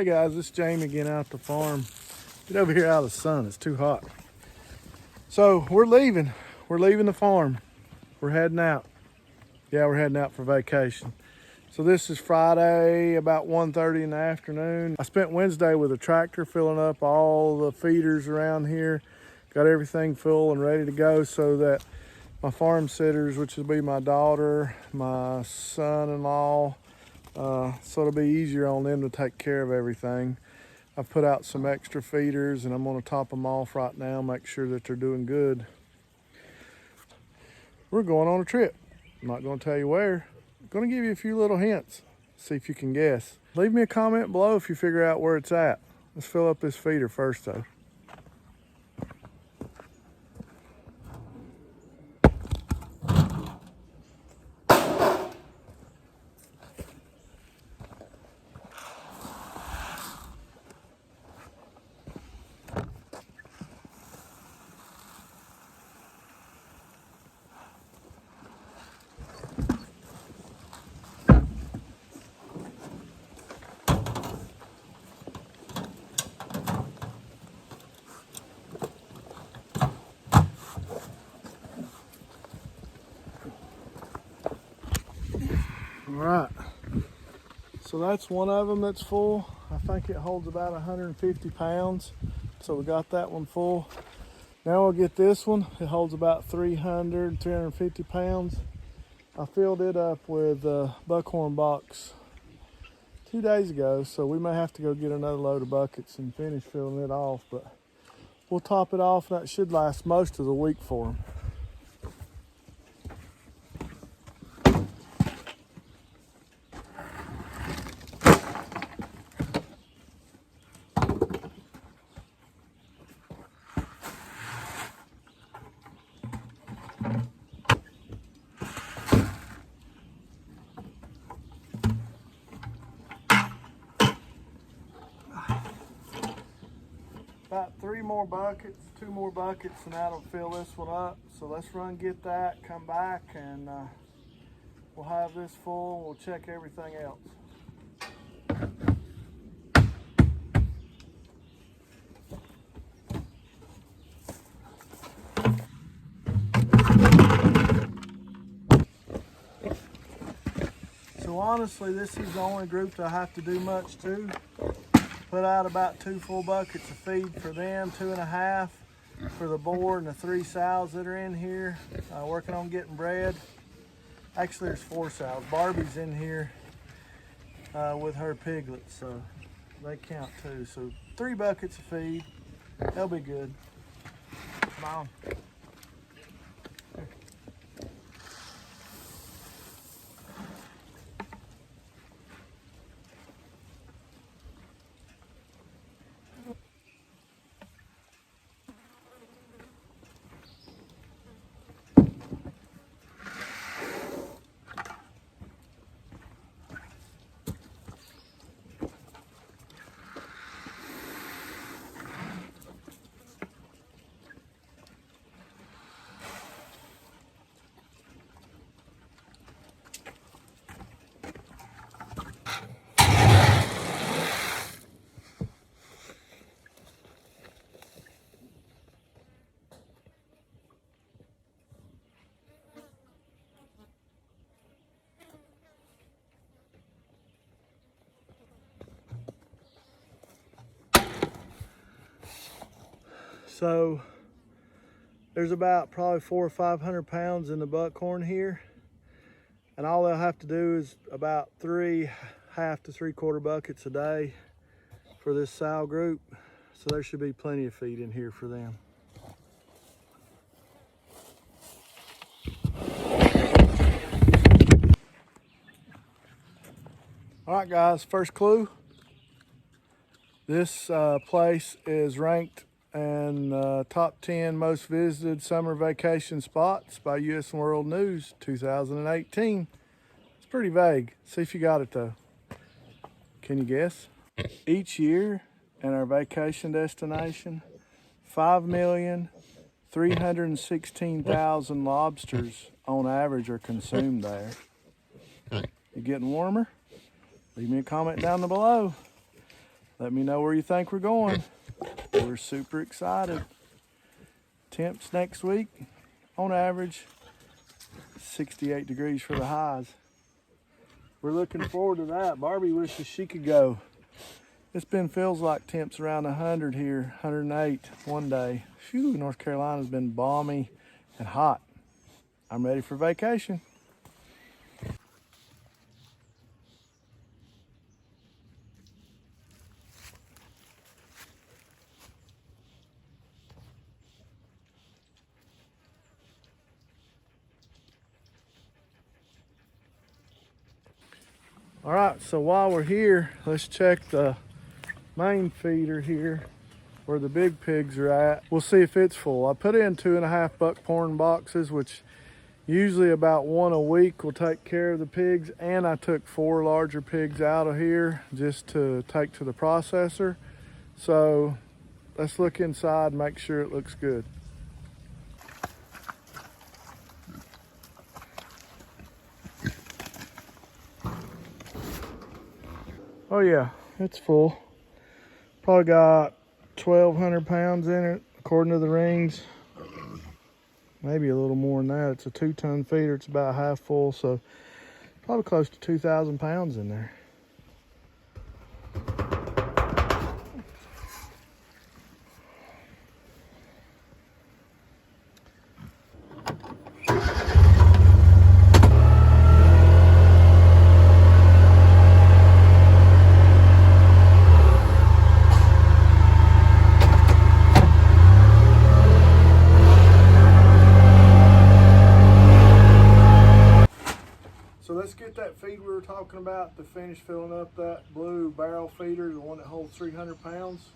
Hey guys, it's Jamie again out at the farm. Get over here out of the sun, it's too hot. So we're leaving the farm. We're heading out. Yeah, we're heading out for vacation. So this is Friday, about 1:30 in the afternoon. I spent Wednesday with a tractor filling up all the feeders around here. Got everything full and ready to go so that my farm sitters, which will be my daughter, my son-in-law, so it'll be easier on them to take care of everything. I've put out some extra feeders and I'm gonna top them off right now, make sure that they're doing good. We're going on a trip. I'm not gonna tell you where. I'm gonna give you a few little hints, see if you can guess. Leave me a comment below if you figure out where it's at. Let's fill up this feeder first though. All right, so that's one of them that's full. I think it holds about 150 pounds. So we got that one full. Now we'll get this one. It holds about 350 pounds. I filled it up with buckhorn box 2 days ago, so we may have to go get another load of buckets and finish filling it off, but we'll top it off. That should last most of the week for them. About 3 more buckets, 2 more buckets, and that'll fill this one up. So let's run get that, come back, and we'll have this full. We'll check everything else. So honestly, this is the only group that I have to do much to. Put out about 2 full buckets of feed for them, 2.5 for the boar and the 3 sows that are in here, working on getting bred. Actually, there's 4 sows. Barbie's in here with her piglets, so they count too. So 3 buckets of feed, they'll be good. Come on. So there's about probably 400 or 500 pounds in the buckhorn here. And all they'll have to do is about 3 1/2 to 3/4 buckets a day for this sow group. So there should be plenty of feed in here for them. All right guys, first clue. This place is ranked and top 10 most visited summer vacation spots by US World News 2018. It's pretty vague. See if you got it though. Can you guess? Each year in our vacation destination, 5,316,000 lobsters on average are consumed there. You getting warmer? Leave me a comment down below. Let me know where you think we're going. We're super excited. Temps next week, on average, 68 degrees for the highs. We're looking forward to that. Barbie wishes she could go. It's been feels like temps around 100 here, 108 one day. Phew, North Carolina's been balmy and hot. I'm ready for vacation. All right, so while we're here, let's check the main feeder here where the big pigs are at. We'll see if it's full. I put in 2.5 buck-porn boxes, which usually about one a week will take care of the pigs, and I took 4 larger pigs out of here just to take to the processor. So let's look inside and make sure it looks good. Oh yeah, it's full. Probably got 1,200 pounds in it, according to the rings. Maybe a little more than that. It's a 2-ton feeder. It's about half full, so probably close to 2,000 pounds in there. So let's get that feed we were talking about to finish filling up that blue barrel feeder, the one that holds 300 pounds,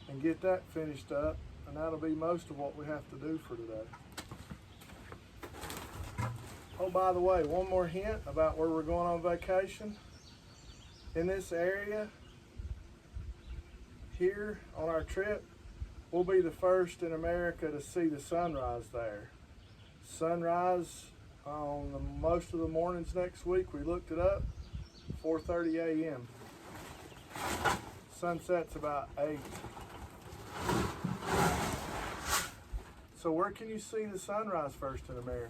and get that finished up. And that'll be most of what we have to do for today. Oh, by the way, one more hint about where we're going on vacation. In this area here on our trip, we'll be the first in America to see the sunrise there. Sunrise on most of the mornings next week. We looked it up, 4:30 a.m. Sunset's about 8. So where can you see the sunrise first in America?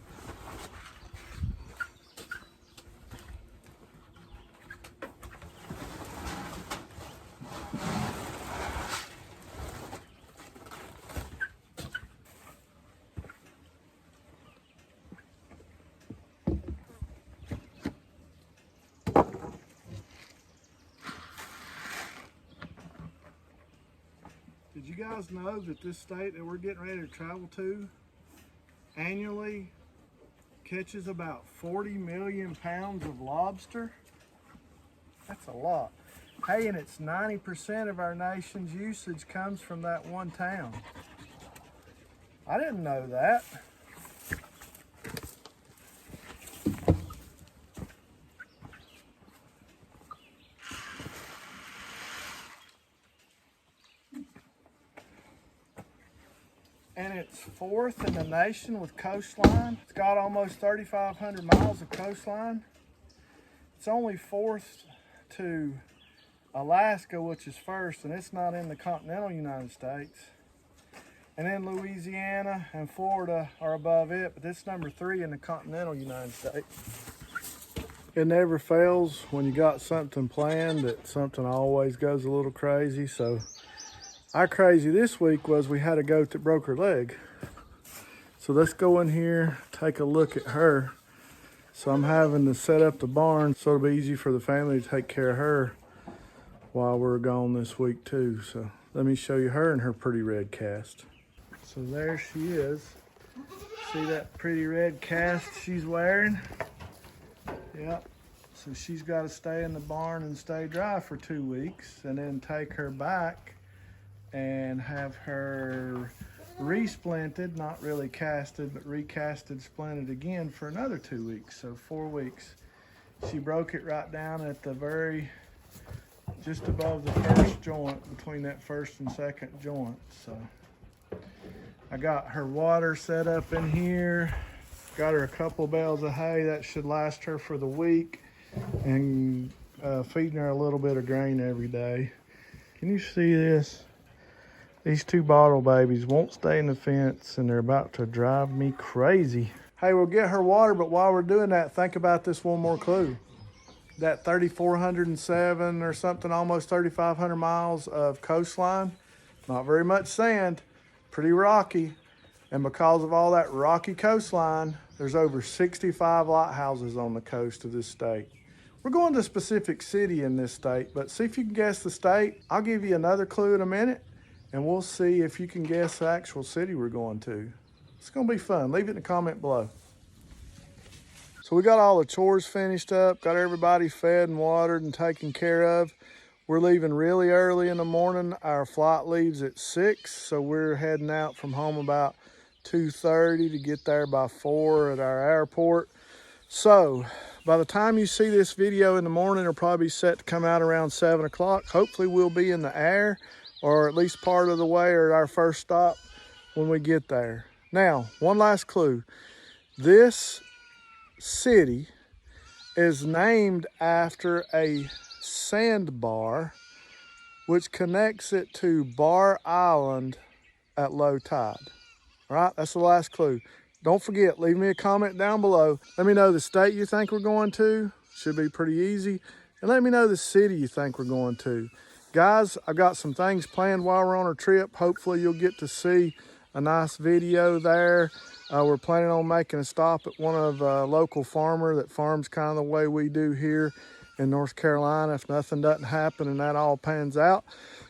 Did you guys know that this state that we're getting ready to travel to annually catches about 40 million pounds of lobster? That's a lot. Hey, and it's 90% of our nation's usage comes from that one town. I didn't know that. And it's 4th in the nation with coastline. It's got almost 3,500 miles of coastline. It's only 4th to Alaska, which is 1st, and it's not in the continental United States. And then Louisiana and Florida are above it, but it's number 3 in the continental United States. It never fails when you got something planned that something always goes a little crazy. So our crazy this week was we had a goat that broke her leg. So let's go in here, take a look at her. So I'm having to set up the barn so it'll be easy for the family to take care of her while we're gone this week too. So let me show you her and her pretty red cast. So there she is. See that pretty red cast she's wearing? Yep. So she's got to stay in the barn and stay dry for 2 weeks, and then take her back and have her resplinted, not really casted, but recasted, splinted again for another 2 weeks, so 4 weeks. She broke it right down at the just above the first joint, between that first and second joint. So I got her water set up in here, got her a couple bales of hay that should last her for the week, and feeding her a little bit of grain every day. Can you see this? These two bottle babies won't stay in the fence and they're about to drive me crazy. Hey, we'll get her water, but while we're doing that, think about this one more clue. That 3,407 or something, almost 3,500 miles of coastline, not very much sand, pretty rocky. And because of all that rocky coastline, there's over 65 lighthouses on the coast of this state. We're going to a specific city in this state, but see if you can guess the state. I'll give you another clue in a minute, and we'll see if you can guess the actual city we're going to. It's gonna be fun. Leave it in the comment below. So we got all the chores finished up, got everybody fed and watered and taken care of. We're leaving really early in the morning. Our flight leaves at 6, so we're heading out from home about 2:30 to get there by 4 at our airport. So by the time you see this video in the morning, it'll probably be set to come out around 7 o'clock. Hopefully we'll be in the air, or at least part of the way, or our first stop when we get there. Now, one last clue. This city is named after a sandbar which connects it to Bar Island at low tide. All right, that's the last clue. Don't forget, leave me a comment down below. Let me know the state you think we're going to. Should be pretty easy. And let me know the city you think we're going to. Guys, I've got some things planned while we're on our trip. Hopefully you'll get to see a nice video there. We're planning on making a stop at one of a local farmer that farms kind of the way we do here in North Carolina if nothing doesn't happen and that all pans out.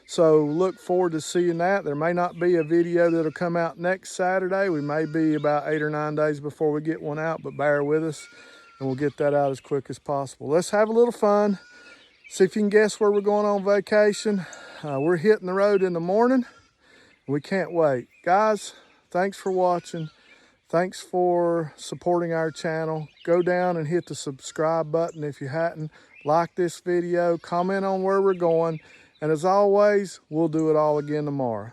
So look forward to seeing that. There may not be a video that'll come out next Saturday. We may be about 8 or 9 days before we get one out, but bear with us and we'll get that out as quick as possible. Let's have a little fun. See if you can guess where we're going on vacation. We're hitting the road in the morning. We can't wait. Guys, thanks for watching. Thanks for supporting our channel. Go down and hit the subscribe button if you hadn't. Like this video, comment on where we're going. And as always, we'll do it all again tomorrow.